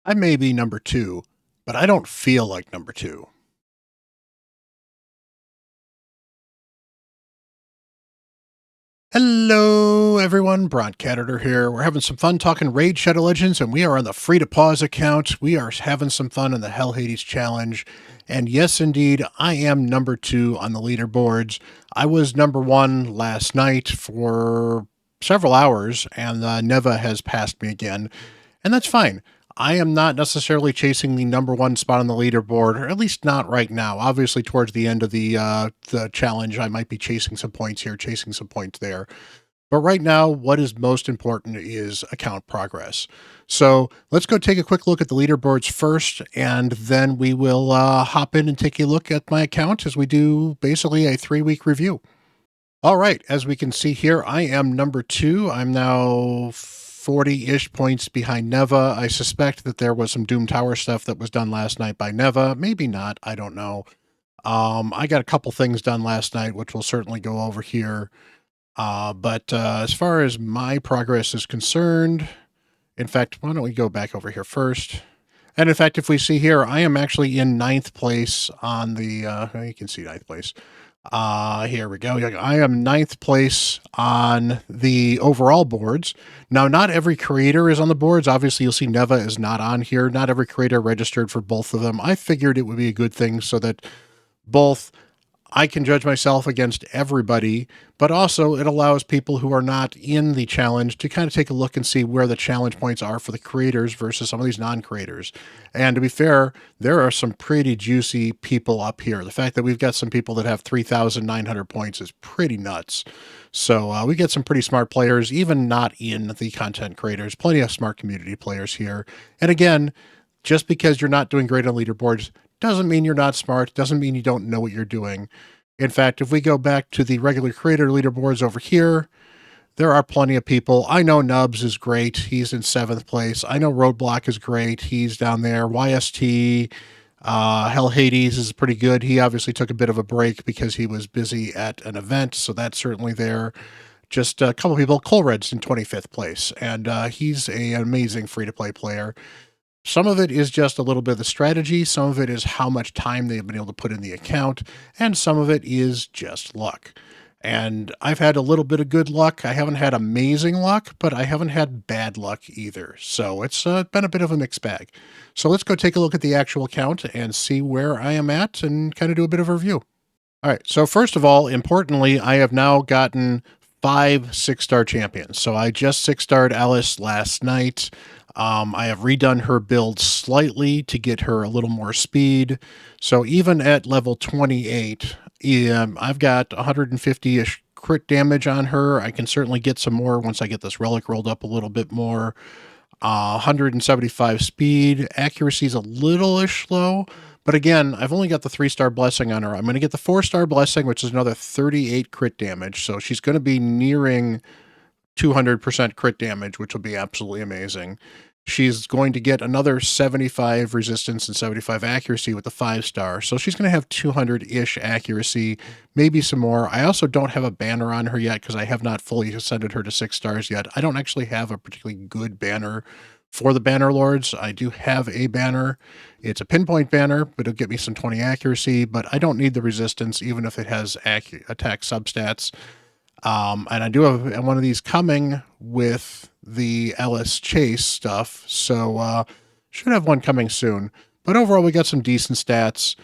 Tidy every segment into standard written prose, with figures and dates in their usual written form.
I may be number two, but I don't feel like number two. Hello, everyone. Bront, CatHerder here. We're having some fun talking Raid Shadow Legends, and we are on the free to pause account. We are having some fun in the Hell Hades challenge. And yes, indeed, I am number two on the leaderboards. I was number one last night for several hours, and Neva has passed me again. And that's fine. I am not necessarily chasing the number one spot on the leaderboard, or at least not right now. Obviously, towards the end of the challenge, I might be chasing some points here, chasing some points there. But right now, what is most important is account progress. So let's go take a quick look at the leaderboards first, and then we will hop in and take a look at my account as we do basically a 3-week review. All right, as we can see here, I am number two. I'm now 40-ish points behind Neva. I suspect that there was some Doom Tower stuff that was done last night by Neva. Maybe not. I don't know. I got a couple things done last night, which we'll certainly go over here. But as far as my progress is concerned, in fact, why don't we go back over here first? And in fact, if we see here, I am actually in 9th place on the, you can see 9th place. Here we go. I am 9th place on the overall boards. Now, not every creator is on the boards. Obviously, you'll see Neva is not on here. Not every creator registered for both of them. I figured it would be a good thing so that both I can judge myself against everybody, but also it allows people who are not in the challenge to kind of take a look and see where the challenge points are for the creators versus some of these non-creators. And to be fair, there are some pretty juicy people up here. The fact that we've got some people that have 3,900 points is pretty nuts. So we get some pretty smart players, even not in the content creators. Plenty of smart community players here. And again, just because you're not doing great on leaderboards doesn't mean you're not smart, doesn't mean you don't know what you're doing. In fact, if we go back to the regular creator leaderboards over here, there are plenty of people. I know Nubs is great. He's in 7th place. I know Roadblock is great. He's down there. YST, Hell Hades is pretty good. He obviously took a bit of a break because he was busy at an event, so that's certainly there. Just a couple people. Colred's in 25th place, and he's an amazing free-to-play player. Some of it is just a little bit of the strategy. Some of it is how much time they've been able to put in the account. And some of it is just luck. And I've had a little bit of good luck. I haven't had amazing luck, but I haven't had bad luck either. So it's been a bit of a mixed bag. So let's go take a look at the actual account and see where I am at and kind of do a bit of a review. All right. So first of all, importantly, I have now gotten 5 6-star champions. So I just 6-starred Alice last night. I have redone her build slightly to get her a little more speed. So even at level 28, I've got 150-ish crit damage on her. I can certainly get some more once I get this relic rolled up a little bit more. 175 speed. Accuracy is a little-ish low. But again, I've only got the 3-star blessing on her. I'm going to get the 4-star blessing, which is another 38 crit damage. So she's going to be nearing 200% crit damage, which will be absolutely amazing. She's going to get another 75 resistance and 75 accuracy with the 5-star. So she's going to have 200-ish accuracy, maybe some more. I also don't have a banner on her yet because I have not fully ascended her to 6 stars yet. I don't actually have a particularly good banner for the banner lords. I do have a banner. It's a pinpoint banner, but it'll get me some 20 accuracy, but I don't need the resistance even if it has attack substats. And I do have one of these coming with the Alice Chase stuff, so should have one coming soon. But overall, we got some decent stats.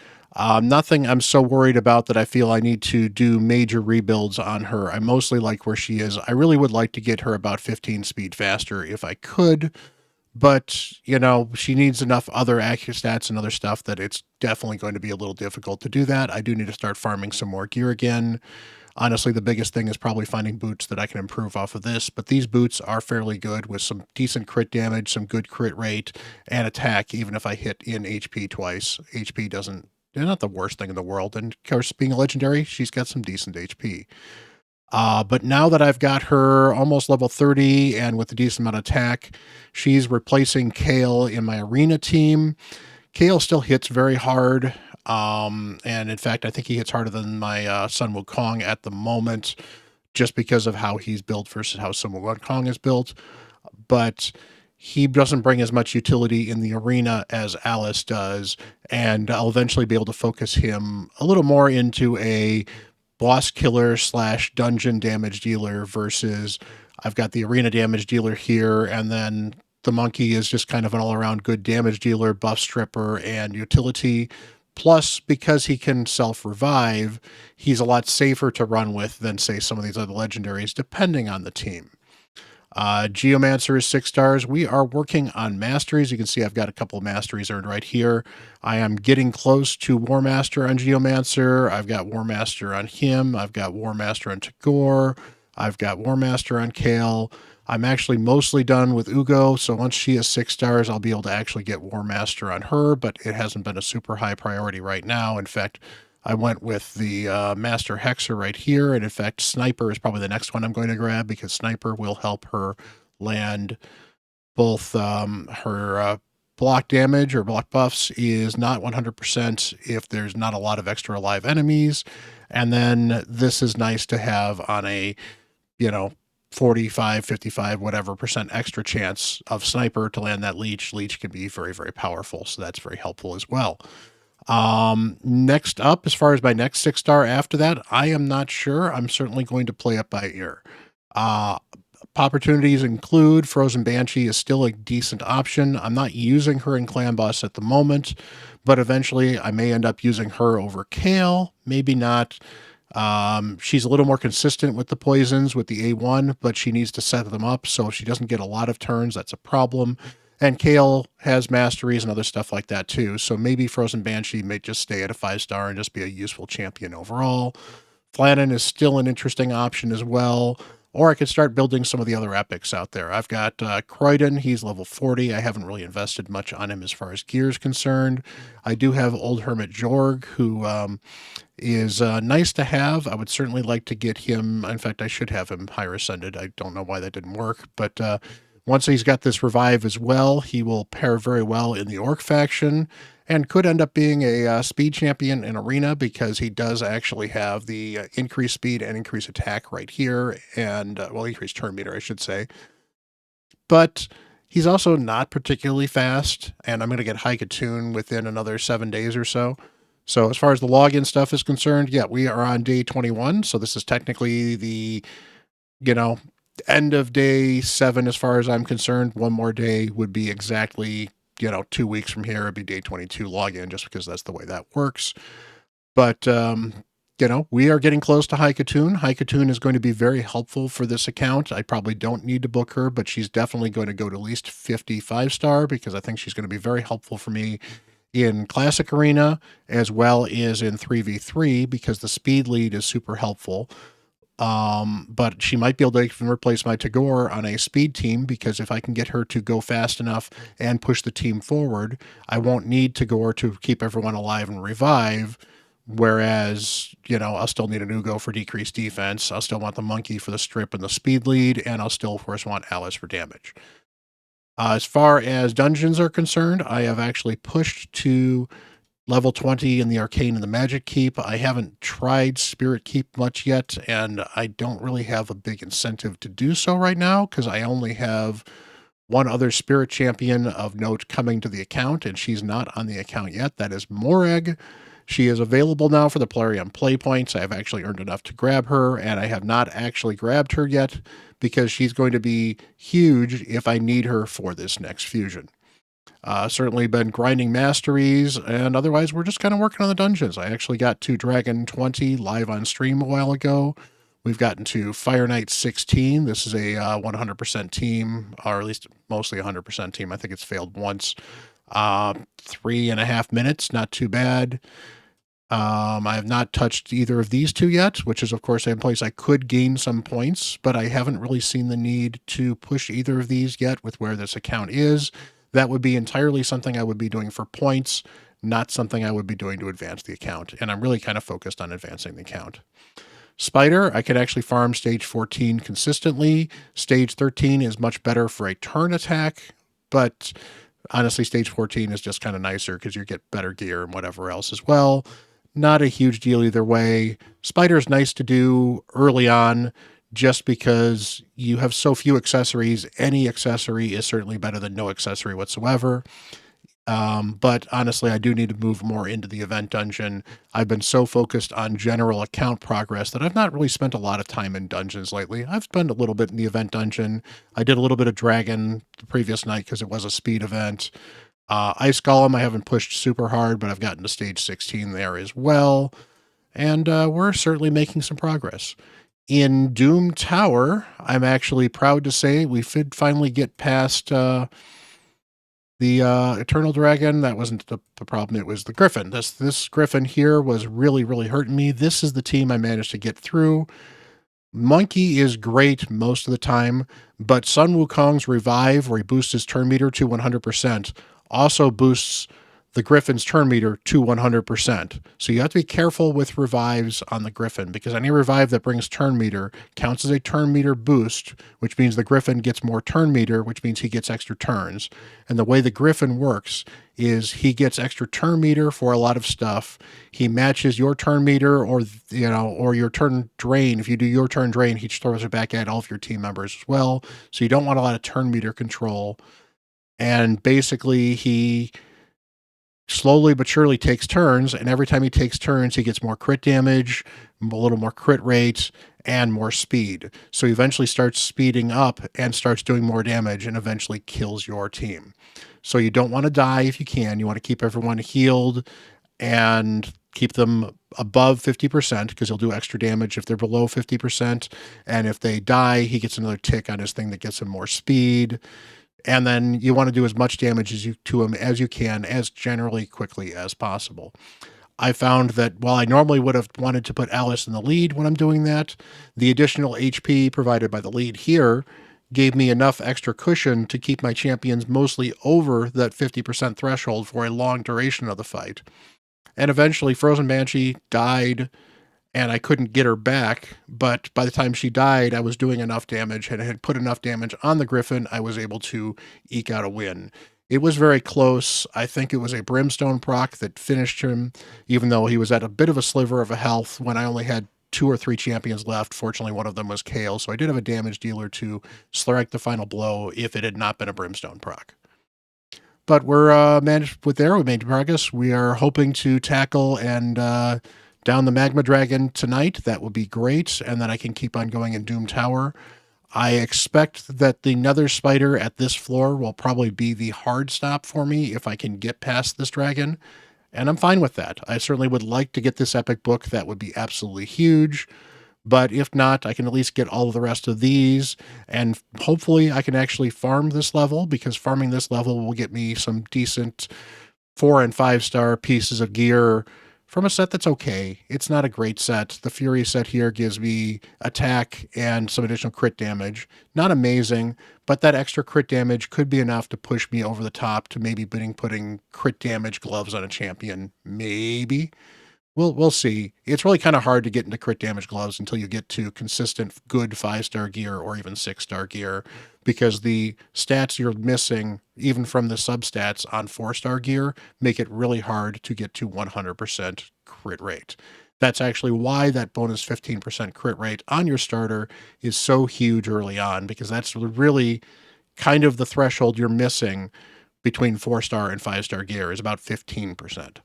Nothing I'm so worried about that I feel I need to do major rebuilds on her. I mostly like where she is. I really would like to get her about 15 speed faster if I could, but, you know, she needs enough other accurate stats and other stuff that it's definitely going to be a little difficult to do that. I do need to start farming some more gear again. Honestly, the biggest thing is probably finding boots that I can improve off of this, but these boots are fairly good with some decent crit damage, some good crit rate, and attack, even if I hit in HP twice. HP doesn't, they're not the worst thing in the world, and of course, being a legendary, she's got some decent HP. But now that I've got her almost level 30 and with a decent amount of attack, she's replacing Kale in my arena team. Kale still hits very hard. And in fact, I think he hits harder than my Sun Wukong at the moment, just because of how he's built versus how Sun Wukong is built. But he doesn't bring as much utility in the arena as Alice does, and I'll eventually be able to focus him a little more into a boss killer slash dungeon damage dealer versus I've got the arena damage dealer here, and then the monkey is just kind of an all around good damage dealer, buff stripper, and utility. Plus, because he can self revive, he's a lot safer to run with than, say, some of these other legendaries, depending on the team. Geomancer is 6 stars. We are working on masteries. You can see I've got a couple of masteries earned right here. I am getting close to War Master on Geomancer. I've got War Master on him. I've got War Master on Tagore. I've got War Master on Kale. I'm actually mostly done with Ugo, so once she is 6 stars, I'll be able to actually get War Master on her, but it hasn't been a super high priority right now. In fact, I went with the Master Hexer right here, and in fact, Sniper is probably the next one I'm going to grab because Sniper will help her land both her block damage or block buffs is not 100% if there's not a lot of extra alive enemies, and then this is nice to have on a, 45, 55, whatever percent extra chance of Sniper to land that leech. Leech can be very, very powerful, so that's very helpful as well. Next up, as far as my next 6-star after that, I am not sure. I'm certainly going to play it by ear. Opportunities include Frozen Banshee is still a decent option. I'm not using her in Clan Boss at the moment, but eventually I may end up using her over Kale. Maybe not. She's a little more consistent with the poisons with the A1, but she needs to set them up, so if she doesn't get a lot of turns, that's a problem. And Kale has masteries and other stuff like that too, so maybe Frozen Banshee may just stay at a 5-star and just be a useful champion overall. Flannan is still an interesting option as well, or I could start building some of the other epics out there. I've got Croydon, he's level 40. I haven't really invested much on him as far as gear is concerned. I do have Old Hermit Jorg, who is nice to have. I would certainly like to get him. In fact, I should have him higher ascended. I don't know why that didn't work, but once he's got this revive as well, he will pair very well in the Orc faction and could end up being a speed champion in Arena because he does actually have the increased speed and increased attack right here, and increased turn meter, I should say. But he's also not particularly fast, and I'm going to get Hikatoon within another 7 days or so. So as far as the login stuff is concerned, yeah, we are on day 21. So this is technically the, end of day 7 as far as I'm concerned. One more day would be exactly, 2 weeks from here. It'd be day 22 login just because that's the way that works. But, we are getting close to Hikatoon. Hikatoon is going to be very helpful for this account. I probably don't need to book her, but she's definitely going to go to at least 55-star because I think she's going to be very helpful for me in Classic Arena as well as in 3v3 because the speed lead is super helpful. But she might be able to even replace my Tagore on a speed team because if I can get her to go fast enough and push the team forward, I won't need Tagore to keep everyone alive and revive. Whereas, I'll still need an Ugo for decreased defense. I'll still want the monkey for the strip and the speed lead, and I'll still, of course, want Alice for damage. As far as dungeons are concerned, I have actually pushed to level 20 in the Arcane and the Magic Keep. I haven't tried Spirit Keep much yet, and I don't really have a big incentive to do so right now because I only have one other Spirit Champion of note coming to the account, and she's not on the account yet. That is Morag. She is available now for the Plarium play points. I have actually earned enough to grab her, and I have not actually grabbed her yet because she's going to be huge if I need her for this next fusion. Certainly been grinding masteries, and otherwise we're just kind of working on the dungeons. I actually got to Dragon 20 live on stream a while ago. We've gotten to Fire Knight 16. This is a 100% team, or at least mostly 100% team. I think it's failed once. 3.5 minutes, not too bad. I have not touched either of these two yet, which is, of course, a place I could gain some points, but I haven't really seen the need to push either of these yet with where this account is. That would be entirely something I would be doing for points, not something I would be doing to advance the account. And I'm really kind of focused on advancing the account. Spider, I could actually farm stage 14 consistently. Stage 13 is much better for a turn attack, but honestly, stage 14 is just kind of nicer because you get better gear and whatever else as well. Not a huge deal either way. Spider is nice to do early on just because you have so few accessories. Any accessory is certainly better than no accessory whatsoever. But honestly, I do need to move more into the event dungeon. I've been so focused on general account progress that I've not really spent a lot of time in dungeons lately. I've spent a little bit in the event dungeon. I did a little bit of dragon the previous night because it was a speed event. Ice Golem, I haven't pushed super hard, but I've gotten to stage 16 there as well. And we're certainly making some progress. In Doom Tower, I'm actually proud to say we did finally get past the Eternal Dragon. That wasn't the problem. It was the Griffin. This Griffin here was really, really hurting me. This is the team I managed to get through. Monkey is great most of the time, but Sun Wukong's revive, where he boosts his turn meter to 100%, also boosts the Griffin's turn meter to 100%. So you have to be careful with revives on the Griffin, because any revive that brings turn meter counts as a turn meter boost, which means the Griffin gets more turn meter, which means he gets extra turns. And the way the Griffin works is he gets extra turn meter for a lot of stuff. He matches your turn meter, or or your turn drain. If you do your turn drain, he throws it back at all of your team members as well. So you don't want a lot of turn meter control. And basically, he slowly but surely takes turns, and every time he takes turns, he gets more crit damage, a little more crit rate, and more speed. So he eventually starts speeding up and starts doing more damage and eventually kills your team. So you don't want to die if you can. You want to keep everyone healed and keep them above 50%, because he'll do extra damage if they're below 50%. And if they die, he gets another tick on his thing that gets him more speed. And then you want to do as much damage to him as you can, as generally quickly as possible. I found that while I normally would have wanted to put Alice in the lead when I'm doing that, the additional HP provided by the lead here gave me enough extra cushion to keep my champions mostly over that 50% threshold for a long duration of the fight. And eventually, Frozen Banshee died, and I couldn't get her back. But by the time she died, I was doing enough damage and had put enough damage on the Griffin. I was able to eke out a win. It was very close. I think it was a Brimstone proc that finished him, even though he was at a bit of a sliver of a health when I only had 2 or 3 champions left. Fortunately, one of them was Kale, so I did have a damage dealer to strike the final blow if it had not been a Brimstone proc. But we're managed with there. We made progress. We are hoping to tackle and down the Magma Dragon tonight. That would be great. And then I can keep on going in Doom Tower. I expect that the Nether Spider at this floor will probably be the hard stop for me if I can get past this dragon. And I'm fine with that. I certainly would like to get this epic book. That would be absolutely huge. But if not, I can at least get all of the rest of these, and hopefully I can actually farm this level, because farming this level will get me some decent 4 and 5-star pieces of gear from a set that's okay. It's not a great set. The Fury set here gives me attack and some additional crit damage. Not amazing, but that extra crit damage could be enough to push me over the top to maybe putting crit damage gloves on a champion. Maybe. We'll see. It's really kind of hard to get into crit damage gloves until you get to consistent good 5-star gear or even 6-star gear, because the stats you're missing, even from the substats on 4-star gear, make it really hard to get to 100% crit rate. That's actually why that bonus 15% crit rate on your starter is so huge early on, because that's really kind of the threshold you're missing between 4-star and 5-star gear is about 15%.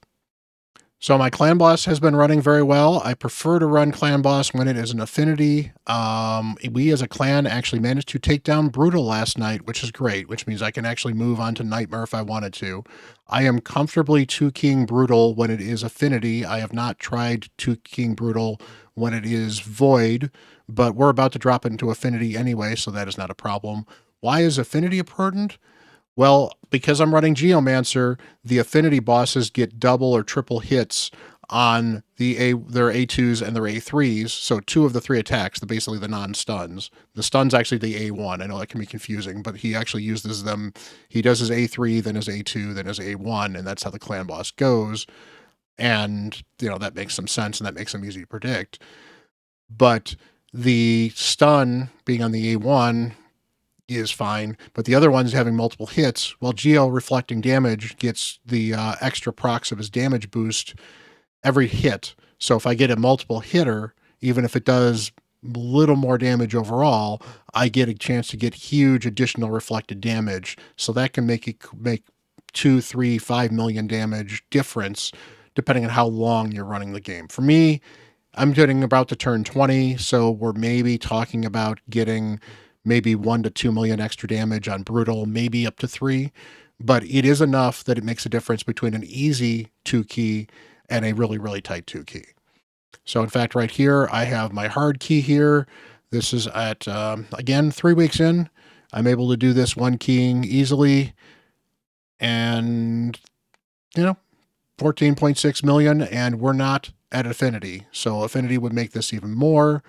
So my clan boss has been running very well. I prefer to run clan boss when it is an affinity. We as a clan actually managed to take down Brutal last night, which is great, which means I can actually move on to Nightmare if I wanted to. I am comfortably 2-keying Brutal when it is affinity. I have not tried 2-keying Brutal when it is void, but we're about to drop it into affinity anyway, so that is not a problem. Why is affinity important? Well, because I'm running Geomancer, the affinity bosses get double or triple hits on their A2s and their A3s. So 2 of the 3 attacks, basically the non-stuns. The stun's actually the A1. I know that can be confusing, but he actually uses them. He does his A3, then his A2, then his A1, and that's how the clan boss goes. And, that makes some sense, and that makes them easy to predict. But the stun being on the A1 is fine, but the other one's having multiple hits. Well, Geo reflecting damage gets the extra procs of his damage boost every hit. So if I get a multiple hitter, even if it does little more damage overall, I get a chance to get huge additional reflected damage. So that can make 2, 3, 5 million damage difference depending on how long you're running the game. For me, I'm getting about to turn 20, so we're maybe talking about getting maybe 1 to 2 million extra damage on brutal, maybe up to 3, but it is enough that it makes a difference between an easy 2 key and a really, really tight 2 key. So in fact, right here, I have my hard key here. This is at, again, 3 weeks in. I'm able to do this one keying easily, and, you know, 14.6 million, and we're not at affinity. So affinity would make this even more.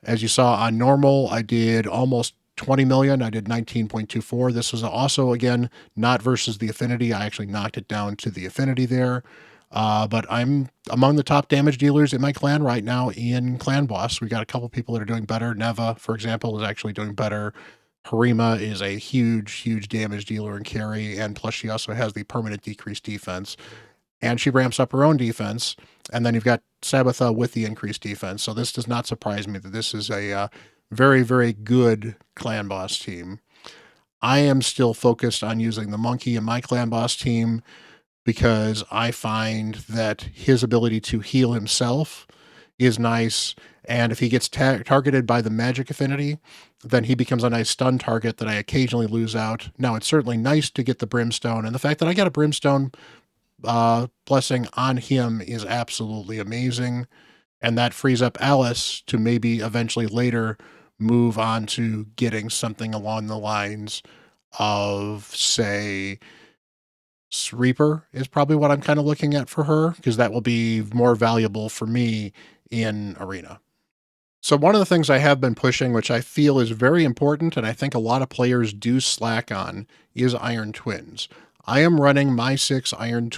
As you saw on normal, I did almost 20 million. I did 19.24. This was also, again, not versus the affinity. I actually knocked it down to the affinity there. But I'm among the top damage dealers in my clan right now in Clan Boss. We got a couple people that are doing better. Neva, for example, is actually doing better. Harima is a huge, huge damage dealer and carry, and plus she also has the permanent decreased defense. And she ramps up her own defense. And then you've got Sabbatha with the increased defense. So this does not surprise me that this is a very, very good Clan Boss team. I am still focused on using the monkey in my Clan Boss team because I find that his ability to heal himself is nice. And if he gets targeted by the magic affinity, then he becomes a nice stun target that I occasionally lose out. Now, it's certainly nice to get the brimstone, and the fact that I got a brimstone blessing on him is absolutely amazing. And that frees up Alice to maybe eventually later move on to getting something along the lines of, say, Reaper is probably what I'm kind of looking at for her, because that will be more valuable for me in Arena. So one of the things I have been pushing, which I feel is very important, and I think a lot of players do slack on, is Iron Twins. I am running my 6 Iron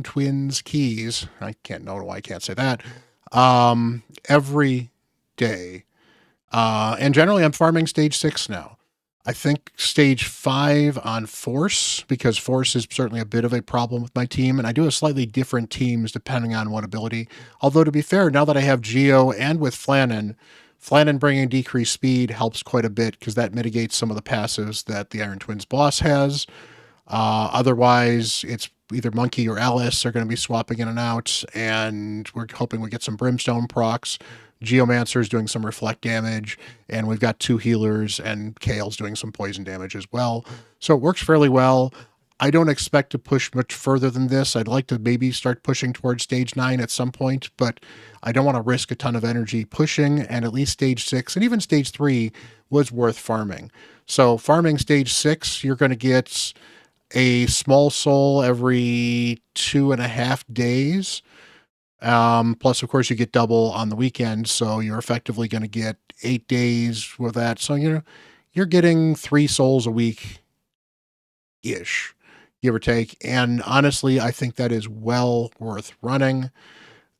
Twins keys. I can't know why I can't say that. Every day. And generally I'm farming stage 6 now. I think stage 5 on Force, because Force is certainly a bit of a problem with my team, and I do have slightly different teams depending on what ability. Although, to be fair, now that I have Geo and with Flannan bringing decreased speed helps quite a bit because that mitigates some of the passives that the Iron Twins boss has. Otherwise, it's either Monkey or Alice are going to be swapping in and out, and we're hoping we get some Brimstone procs. Geomancer is doing some reflect damage, and we've got 2 healers, and Kale's doing some poison damage as well. So it works fairly well. I don't expect to push much further than this. I'd like to maybe start pushing towards stage 9 at some point, but I don't want to risk a ton of energy pushing, and at least stage 6 and even stage 3 was worth farming. So farming stage 6, you're going to get a small soul every 2.5 days. Plus, of course, you get double on the weekend, so you're effectively going to get 8 days with that. So you're getting 3 souls a week ish, give or take. And honestly, I think that is well worth running.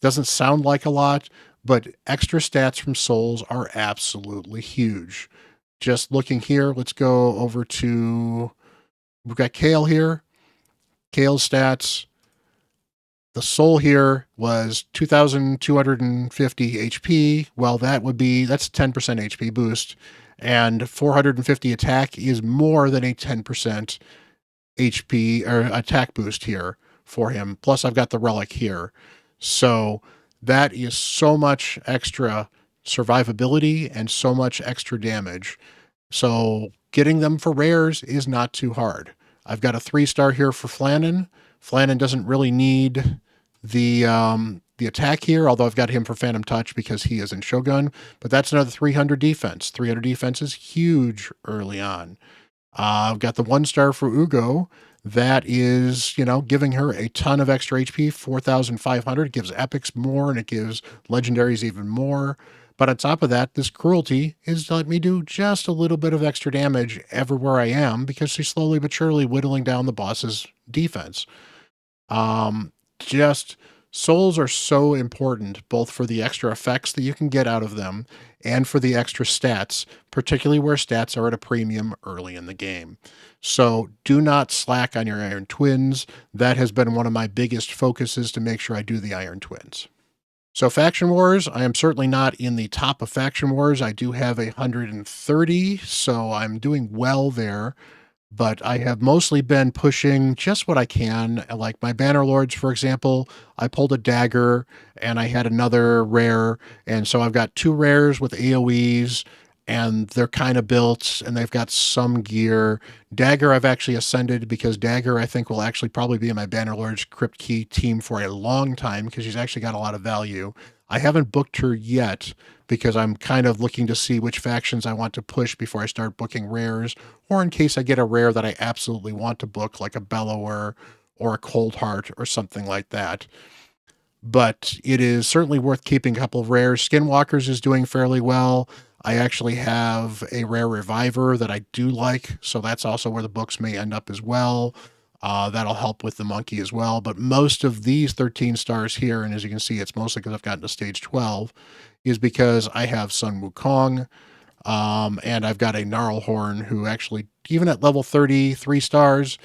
Doesn't sound like a lot, but extra stats from souls are absolutely huge. Just looking here, let's go over to, we've got Kale here. Kale's stats. The soul here was 2,250 HP. Well, that's a 10% HP boost. And 450 attack is more than a 10% HP or attack boost here for him. Plus, I've got the relic here. So that is so much extra survivability and so much extra damage. So getting them for rares is not too hard. I've got a 3-star here for Flannan. Flannan doesn't really need the attack here, although I've got him for Phantom Touch because he is in Shogun, but that's another 300 defense. 300 defense is huge early on. I've got the 1-star for Ugo. That is, giving her a ton of extra HP, 4,500. It gives epics more, and it gives legendaries even more. But on top of that, this cruelty is to let me do just a little bit of extra damage everywhere I am because she's slowly but surely whittling down the boss's defense. Just souls are so important, both for the extra effects that you can get out of them and for the extra stats, particularly where stats are at a premium early in the game. So do not slack on your Iron Twins. That has been one of my biggest focuses to make sure I do the Iron Twins. So Faction Wars, I am certainly not in the top of Faction Wars. I do have 130, so I'm doing well there. But I have mostly been pushing just what I can. Like my Banner Lords, for example, I pulled a dagger and I had another rare. And so I've got two rares with AoEs and they're kind of built and they've got some gear. Dagger, I've actually ascended because Dagger, I think, will actually probably be in my Banner Lords Crypt Key team for a long time because she's actually got a lot of value. I haven't booked her yet because I'm kind of looking to see which factions I want to push before I start booking rares, or in case I get a rare that I absolutely want to book, like a Bellower or a Cold Heart or something like that. But it is certainly worth keeping a couple of rares. Skinwalkers is doing fairly well. I actually have a rare Reviver that I do like, so that's also where the books may end up as well. That'll help with the monkey as well. But most of these 13 stars here, and as you can see, it's mostly because I've gotten to stage 12, is because I have Sun Wukong, and I've got a Gnarlhorn who actually, even at level 33 stars,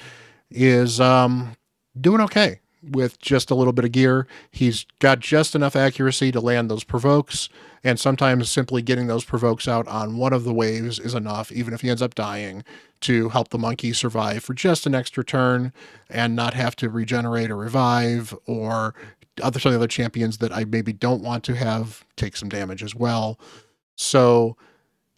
is doing okay with just a little bit of gear. He's got just enough accuracy to land those provokes, and sometimes simply getting those provokes out on one of the waves is enough, even if he ends up dying, to help the monkey survive for just an extra turn and not have to regenerate or revive, or some of the other champions that I maybe don't want to have take some damage as well. So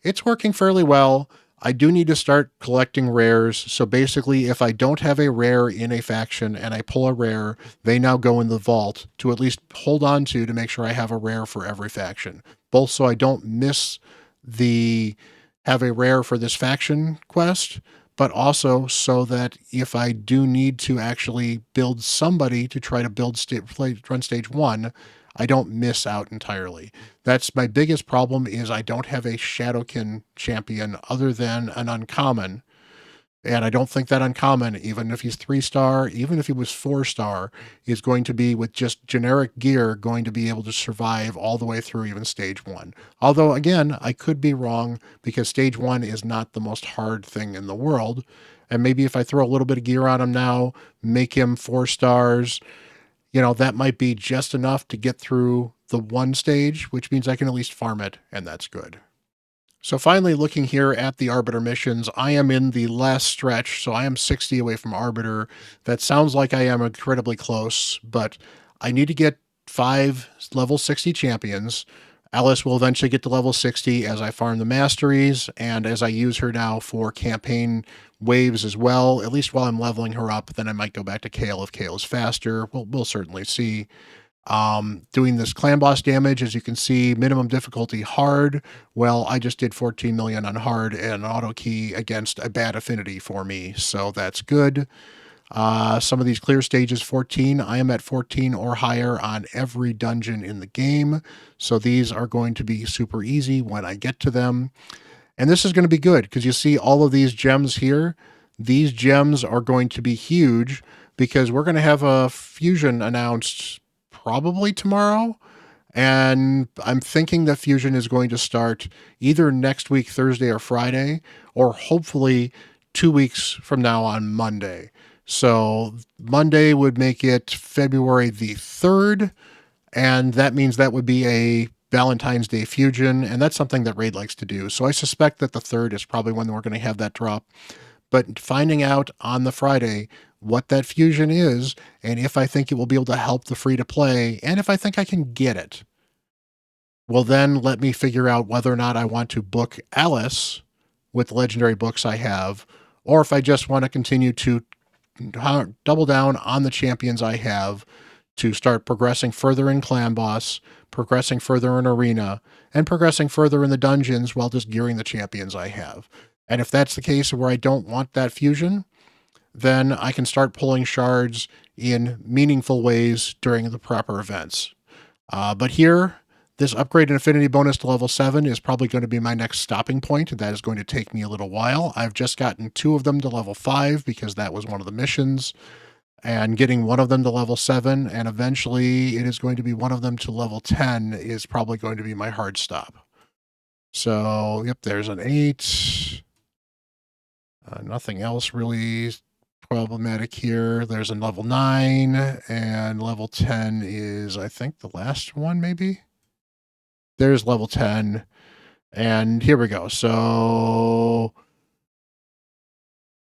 it's working fairly well. I do need to start collecting rares. So basically, if I don't have a rare in a faction and I pull a rare, they now go in the vault to at least hold on to make sure I have a rare for every faction. Both so I don't miss the have a rare for this faction quest, but also so that if I do need to actually build somebody to try to run stage 1, I don't miss out entirely. That's my biggest problem is I don't have a Shadowkin champion other than an uncommon. And I don't think that uncommon, even if he's 3-star, even if he was 4-star, is going to be with just generic gear going to be able to survive all the way through even stage 1. Although again, I could be wrong because stage 1 is not the most hard thing in the world. And maybe if I throw a little bit of gear on him now, make him 4 stars, that might be just enough to get through the one stage, which means I can at least farm it, and that's good. So finally, looking here at the Arbiter missions, I am in the last stretch, so I am 60 away from Arbiter. That sounds like I am incredibly close, but I need to get 5 level 60 champions. Alice will eventually get to level 60 as I farm the masteries, and as I use her now for campaign waves as well, at least while I'm leveling her up. Then I might go back to Kale if Kale is faster. We'll certainly see. Doing this clan boss damage, as you can see, minimum difficulty hard. Well, I just did 14 million on hard and an auto key against a bad affinity for me, so that's good. Some of these clear stages 14, I am at 14 or higher on every dungeon in the game, so these are going to be super easy when I get to them. And this is going to be good because you see all of these gems here. These gems are going to be huge because we're going to have a fusion announced probably tomorrow. And I'm thinking that fusion is going to start either next week, Thursday or Friday, or hopefully 2 weeks from now on Monday. So Monday would make it February the 3rd. And that means that would be a Valentine's Day fusion, and that's something that Raid likes to do. So I suspect that the 3rd is probably when we're going to have that drop. But finding out on the Friday what that fusion is, and if I think it will be able to help the free-to-play, and if I think I can get it, will then let me figure out whether or not I want to book Alice with the legendary books I have, or if I just want to continue to double down on the champions I have to start progressing further in clan boss, progressing further in arena, and progressing further in the dungeons while just gearing the champions I have. And if that's the case where I don't want that fusion, then I can start pulling shards in meaningful ways during the proper events. But here, this upgrade in affinity bonus to level 7 is probably going to be my next stopping point, and that is going to take me a little while. I've just gotten 2 of them to level 5 because that was one of the missions, and getting one of them to level 7, and eventually it is going to be one of them to level 10 is probably going to be my hard stop. So, yep, there's an 8. Nothing else really problematic here. There's a level 9, and level 10 is, I think, the last one, maybe? There's level 10, and here we go. So,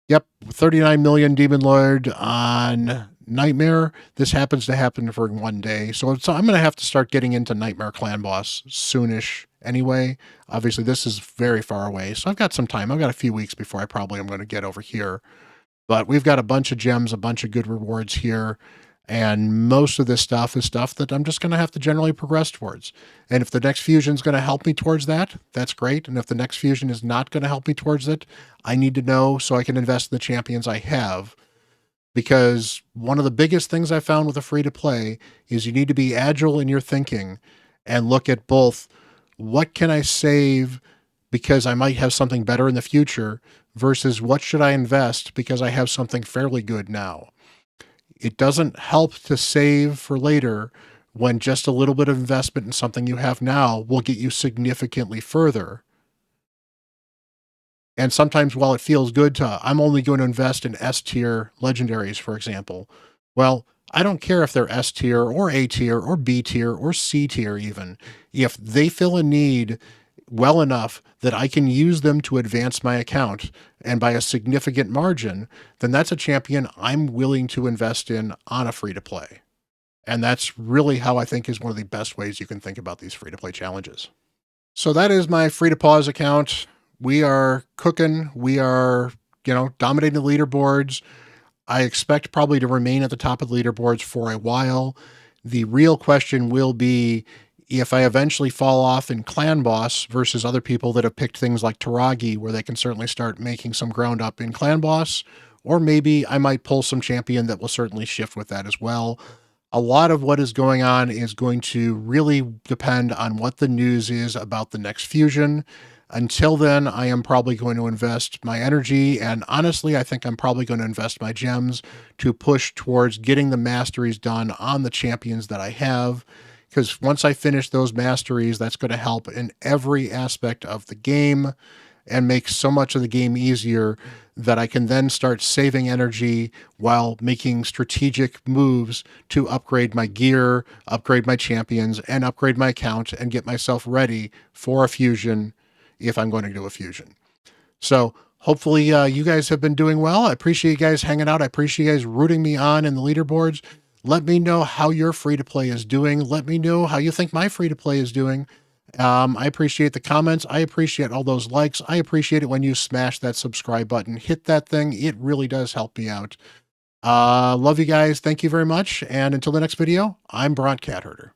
yep, 39 million Demon Lord on Nightmare. This happens to happen for one day. So I'm going to have to start getting into Nightmare Clan Boss soonish anyway. Obviously, this is very far away, so I've got some time. I've got a few weeks before I probably am going to get over here. But we've got a bunch of gems, a bunch of good rewards here. And most of this stuff is stuff that I'm just going to have to generally progress towards. And if the next fusion is going to help me towards that, that's great. And if the next fusion is not going to help me towards it, I need to know so I can invest in the champions I have. Because one of the biggest things I found with a free to play is you need to be agile in your thinking and look at both what can I save because I might have something better in the future versus what should I invest because I have something fairly good now. It doesn't help to save for later when just a little bit of investment in something you have now will get you significantly further. And sometimes while it feels good to, I'm only going to invest in S tier legendaries, for example. Well, I don't care if they're S tier or A tier or B tier or C tier even. If they fill a need well enough that I can use them to advance my account and by a significant margin, then that's a champion I'm willing to invest in on a free to play. And that's really how I think is one of the best ways you can think about these free to play challenges. So that is my free to pause account. We are cooking. We are, dominating the leaderboards. I expect probably to remain at the top of the leaderboards for a while. The real question will be if I eventually fall off in Clan Boss versus other people that have picked things like Taragi, where they can certainly start making some ground up in Clan Boss, or maybe I might pull some champion that will certainly shift with that as well. A lot of what is going on is going to really depend on what the news is about the next fusion. Until then, I am probably going to invest my energy, and honestly, I think I'm probably going to invest my gems to push towards getting the masteries done on the champions that I have. Because once I finish those masteries, that's going to help in every aspect of the game and make so much of the game easier that I can then start saving energy while making strategic moves to upgrade my gear, upgrade my champions, and upgrade my account and get myself ready for a fusion if I'm going to do a fusion. So hopefully you guys have been doing well. I appreciate you guys hanging out. I appreciate you guys rooting me on in the leaderboards. Let me know how your free-to-play is doing. Let me know how you think my free-to-play is doing. I appreciate the comments. I appreciate all those likes. I appreciate it when you smash that subscribe button. Hit that thing. It really does help me out. Love you guys. Thank you very much. And until the next video, I'm Bront CatHerder.